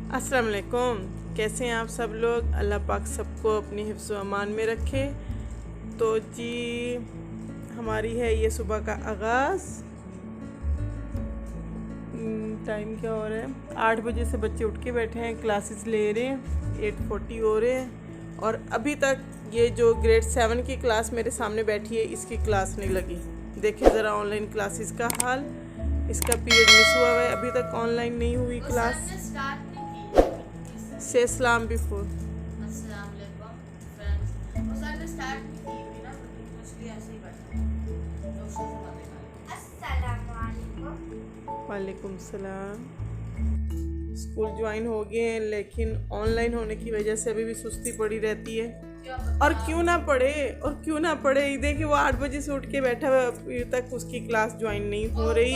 अस्सलाम वालेकुम। कैसे हैं आप सब लोग? अल्लाह पाक सबको अपनी हिफ्ज़ व अमान में रखे। तो जी हमारी है ये सुबह का आगाज़। टाइम क्या हो रहा है? 8 बजे से बच्चे उठ के बैठे हैं, क्लासेस ले रहे हैं, 8:40 हो रहे हैं और अभी तक ये जो ग्रेड 7 की क्लास मेरे सामने बैठी है इसकी क्लास नहीं लगी। देखिए ज़रा ऑनलाइन क्लासेस का हाल, इसका पीरियड मिस हुआ है, अभी तक ऑनलाइन नहीं हुई क्लास। से सलाम बिफोर वालेकुम सलाम। स्कूल ज्वाइन हो गए हैं लेकिन ऑनलाइन होने की वजह से अभी भी सुस्ती पड़ी रहती है। और क्यों ना पढ़े देखिए वो 8 बजे से उठ के बैठा हुआ, अभी तक उसकी क्लास ज्वाइन नहीं हो रही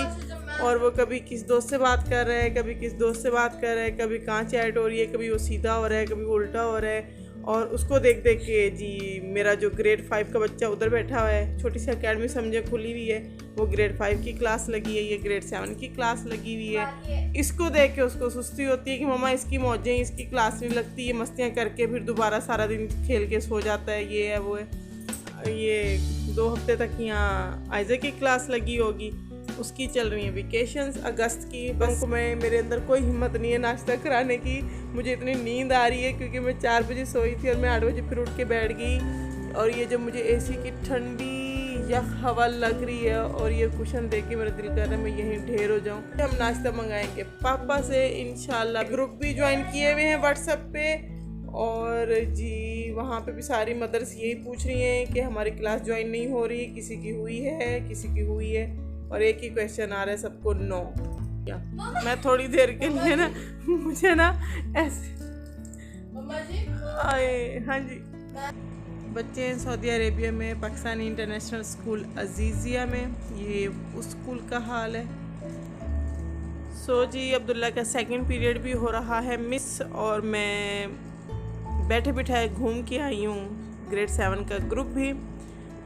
और वो कभी किस दोस्त से बात कर रहा है, कभी किस दोस्त से बात कर रहा है, कभी कहाँ चैट हो रही है, कभी वो सीधा हो रहा है, कभी वो उल्टा हो रहा है। और उसको देख देख के जी मेरा जो ग्रेड 5 का बच्चा उधर बैठा हुआ है, छोटी सी अकेडमी समझे खुली हुई है, वो ग्रेड 5 की क्लास लगी है, ये ग्रेड 7 की क्लास लगी हुई है। इसको देख के उसको सुस्ती होती है कि मम्मा इसकी मौजें, इसकी क्लास नहीं लगती, ये मस्तियाँ करके फिर दोबारा सारा दिन खेल के सो जाता है, ये है वो है। ये 2 हफ्ते तक यहाँ आइज़ा की क्लास लगी होगी, उसकी चल रही है वेकेशंस अगस्त की। बस मेरे अंदर कोई हिम्मत नहीं है नाश्ता कराने की, मुझे इतनी नींद आ रही है क्योंकि मैं 4 बजे सोई थी और मैं 8 बजे फिर उठ के बैठ गई। और ये जब मुझे एसी की ठंडी यख हवा लग रही है और ये कुशन देख के मेरा दिल कर रहा है मैं यहीं ढेर हो जाऊँ। हम नाश्ता मंगाएंगे पापा से इंशाल्लाह। ग्रुप भी ज्वाइन किए हुए हैं व्हाट्सएप पे और जी वहाँ पे भी सारी मदर्स यही पूछ रही हैं कि हमारी क्लास ज्वाइन नहीं हो रही, किसी की हुई है, किसी की हुई है, और एक ही क्वेश्चन आ रहा है सबको नो। क्या मैं थोड़ी देर के लिए ना मुझे ना ऐसे आए। हाँ जी, बच्चे हैं सऊदी अरेबिया में पाकिस्तानी इंटरनेशनल स्कूल अजीज़िया में, ये उस स्कूल का हाल है। सो जी अब्दुल्ला का सेकंड पीरियड भी हो रहा है मिस और मैं बैठे बिठाए घूम के आई हूँ ग्रेड 7 का ग्रुप भी,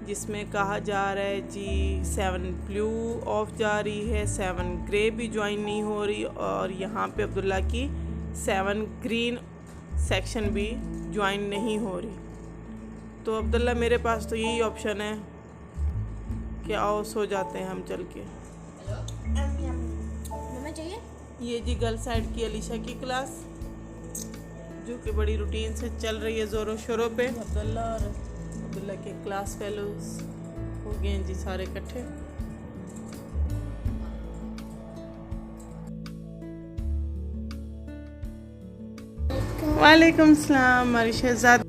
जिसमें कहा जा रहा है जी 7 ब्लू ऑफ जा रही है, 7 ग्रे भी ज्वाइन नहीं हो रही और यहाँ पे अब्दुल्ला की 7 ग्रीन सेक्शन भी ज्वाइन नहीं हो रही। तो अब्दुल्ला मेरे पास तो यही ऑप्शन है कि आओ सो जाते हैं हम चल के। चाहिए ये जी गर्ल साइड की अलीशा की क्लास जो कि बड़ी रूटीन से चल रही है ज़ोरों शोरों पे। अब्दुल्ला और अब्दुल्ला के क्लास फेलोज हो गए हैं जी सारे इकट्ठे। वालेकुम सलाम हमारी शहजाद।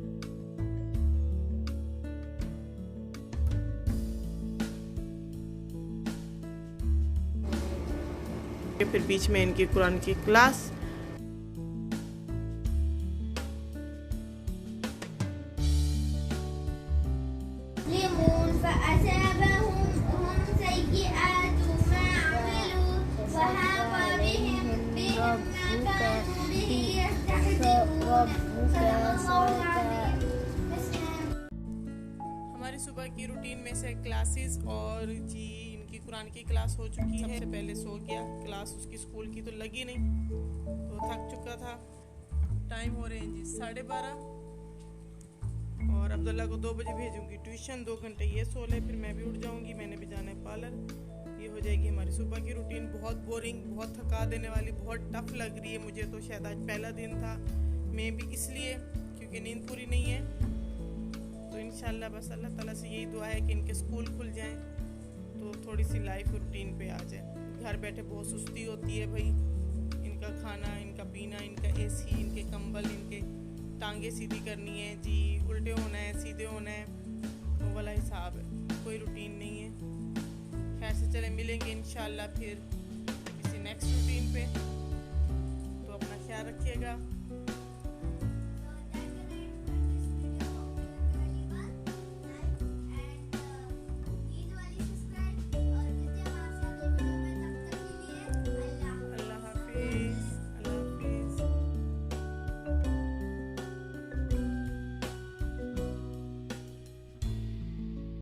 फिर बीच में इनकी कुरान की क्लास। हमारी सुबह की रूटीन में से क्लासेस और जी इनकी कुरान की क्लास हो चुकी है। सबसे पहले सो गया, क्लास उसकी स्कूल की तो लगी नहीं तो थक चुका था। टाइम हो रहे हैं जी 12:30 और अब्दुल्ला को 2 बजे भेजूंगी ट्यूशन, 2 घंटे ये सो ले, फिर मैं भी उठ जाऊंगी, मैंने भी जाना है पार्लर। ये हो जाएगी हमारी सुबह की रूटीन। बहुत बोरिंग, बहुत थका देने वाली, बहुत टफ लग रही है मुझे तो। शायद आज पहला दिन था, मैं भी इसलिए क्योंकि नींद पूरी नहीं है। तो इंशाल्लाह बस अल्लाह ताला से यही दुआ है कि इनके स्कूल खुल जाएं तो थोड़ी सी लाइफ रूटीन पे आ जाए। घर बैठे बहुत सुस्ती होती है भाई, इनका खाना, इनका पीना, इनका एसी, इनके कंबल, इनके टांगे सीधी करनी है जी, उल्टे होना है, सीधे होना है, वो वाला हिसाब है, कोई रूटीन नहीं है। खैर से चले मिलेंगे इंशाल्लाह फिर किसी नेक्स्ट रूटीन पे। तो अपना ख्याल रखिएगा।